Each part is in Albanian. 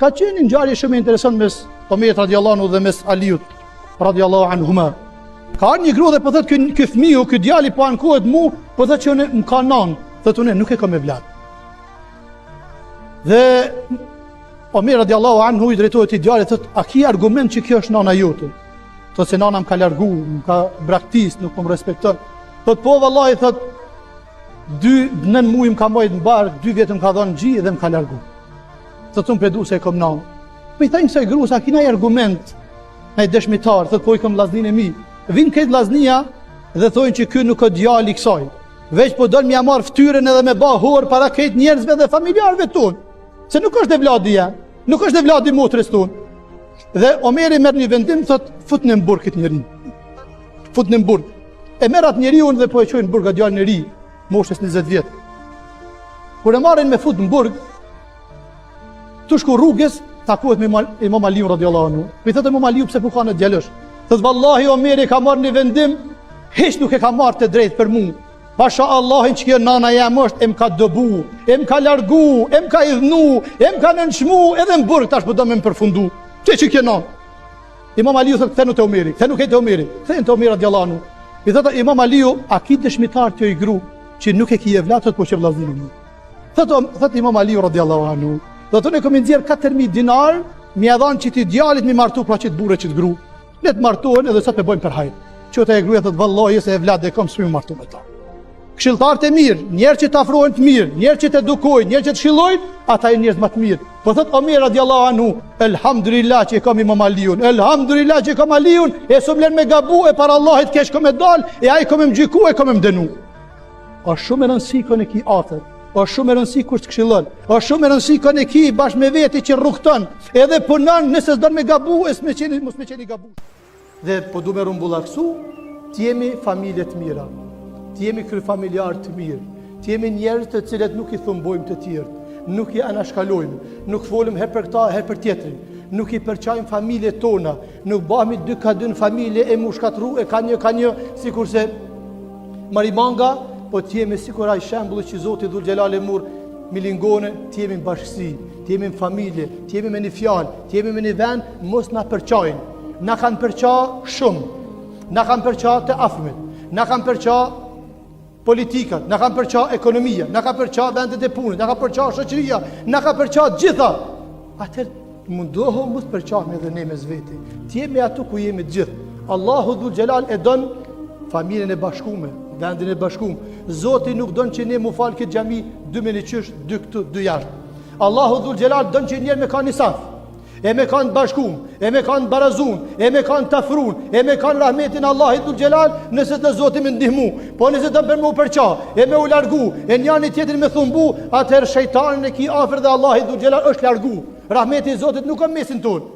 Ka qenë një ngjarje shumë e interesante mes Omerit radiallahu anhu dhe mes Aliut radiallahu anhuma. Ka një grua dhe po thotë ky fëmiu, ky djali po ankohet mu, po thotë që unë më ka nan, thotë unë nuk e kam me vlat. Dhe Omer radiallahu anhu i drejtohet i djalit, thotë a ki argument që kjo është nana jote? Thotë se nana më ka largu, më ka braktis, nuk më respekton. Thotë po vallahi, thotë 9 muaj më ka mbajt në bark, 2 vjet më ka dhënë gji dhe më ka largu. Thotë unë predu se e kom nanë. Po i thajnë kësaj gruas, a ki ndaj argument, ndaj dëshmitar, thotë po i kam vllaznin e mi. Vinë këtë vllaznia dhe thonë që ky nuk ka djali i kësaj. Veç po don m'ia marr fytyrën edhe me ba hor para këtë njerëzve dhe familjarëve tonë. Se nuk është e vladi ja, nuk është e vladi motrës tonë. Dhe Omeri merr një vendim, thotë fut në burg këtë njerëz. Fut në burg. E merr atë njeriu dhe po e çojnë në burg atë djalin e ri, moshës 20 vjet. Kur e marrin me fut në burg, tu shku rrugës, takohet me Imam Aliun radiallahu anhu. Mi thotë Imam Aliu pse po kanë djalësh? Thotë vallahi Omeri ka marrë një vendim, hiç nuk e ka marrë të drejtë për mua. Pasha Allahin që kjo nana jam është, em ka dëbu, em ka largu, em ka idhnu, em ka nënçmu, edhe në burg tash po do me më përfundu. Që kjo nanë? Imam Aliu thotë kthenu te Omeri, kthenu te Omeri, kthehen te Omeri radiallahu anhu. Mi thotë Imam Aliu, a ki dëshmitar të i gru që nuk e ki e vlat, thotë po që vllaznin e. Thotë Imam Aliu radiallahu anhu, thotë unë kam nxjerr 4000 dinar, mi ia dhanë çiti djalit mi martu pra çit burrë çit gru. Le të martohen edhe sa të bëjmë për hajër. Çota e gruaja thotë vallahi se e vlat dhe kam s'u martu me ta. Këshilltarët e mirë, njerëz që të afrohen të mirë, njerëz që të edukojnë, njerëz që të shillojnë, ata janë njerëz më të mirë. Po thot Omer radiallahu anhu, elhamdulillah që e kam Imam Aliun, elhamdulillah që e kam Aliun, e s'u me gabu e para Allahit kesh kom e dal, e ai kom e më gjyku e kom e më dënu. Është shumë e rëndësishme kur ne ki afër, është shumë e rëndësishme kur të këshillon, është shumë e rëndësishme kur ne ki bashkë me veti që rrugton, edhe punon nëse s'don me gabu, mos me qeni gabu. Dhe po du me rumbullaksu, të jemi familje të mira. Të jemi kryefamiljar të mirë, të jemi njerëz të cilët nuk i thumbojmë të tjerët, nuk i anashkalojmë, nuk folëm her për këta, her për tjetrin, nuk i përçajmë familjet tona, nuk bëhemi 2 në familje e mushkatru e ka një, sikurse Marimanga, po të jemi sikur ai shembulli që Zoti Dhul Xhelal e mur milingone, të jemi në bashkësi, të jemi në familje, të jemi me një fjalë, të jemi me një vend, mos na përçajnë. Na kanë përça shumë, na kanë përça të afërmit, na kanë përça politikat, na kanë përça ekonomia, na kanë përça vendet e punës, na kanë përça shoqëria, na kanë përça gjitha. Atëherë mundohu mos përçahemi edhe ne mes veti. Të jemi aty ku jemi të gjithë. Allahu Dhul Xhelal e don familjen e bashkuar, vendin e bashkuar. Zoti nuk don që ne mu fal këtë xhami 2 me një qysh, 2 këtu, 2 jashtë. Allahu Dhul Xhelal don që njerë me kanë një saf. E me kanë bashkum, e me kanë barazun, e me kanë tafrun, e me kanë rahmetin Allahit Dhul Xhelal, nëse të Zoti më ndihmu. Po nëse të për më përqa, e me u largu, e njani tjetrin me thumbu, atëherë shejtanin e ki afër dhe Allahit Dhul Xhelal është largu. Rahmeti i Zotit nuk ka mesin tonë.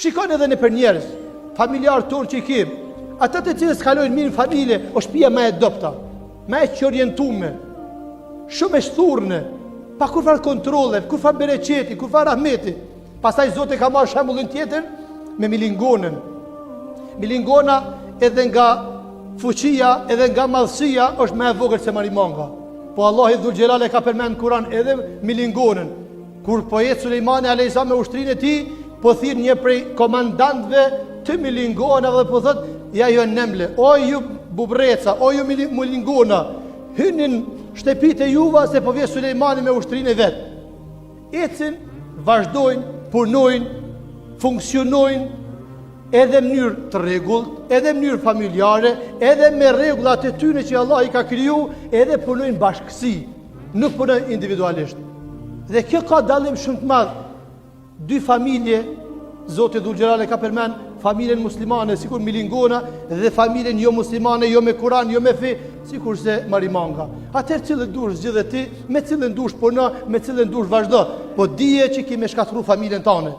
Shikoni edhe në për njerëz, familjarë tonë që i kim, ata të cilës kalojnë mirë në familje, o shtëpia më e dobta, më e orientuar, shumë e shturne, pa kurfar kontrolle, kurfar bereqeti, kurfar rahmeti. Pastaj Zoti ka marrë shembullin tjetër me milingonën. Milingona edhe nga fuqia, edhe nga madhësia është më e vogël se Marimanga. Po Allahu Dhul Xhelal e ka përmend në Kur'an edhe milingonën. Kur poet Sulejmani alayhis salam me ushtrinë e tij, po thirr një prej komandantëve të milingona dhe po thot: "Ja ju nemle, o ju bubreca, o ju milingona, hynin shtëpitë e juva se po vjen Sulejmani me ushtrinë e vet." Ecin, vazhdojnë, punojnë, funksionojnë edhe në mënyrë të rregullt, edhe në mënyrë familjare, edhe me rregullat e tyre që Allah i ka kriju, edhe punojnë bashkësi, nuk punojnë individualisht. Dhe kjo ka dallim shumë të madh. 2 familje, Zoti Dhul Xhelal e ka përmend familjen muslimane, sikur milingona, dhe familjen jo muslimane, jo me Kur'an, jo me fe, sikurse Marimanga. Atëherë cilën dush zgjidhe ti, me cilën dush puno, me cilën dush vazhdo, po dije që ki me shkatru familjen tane.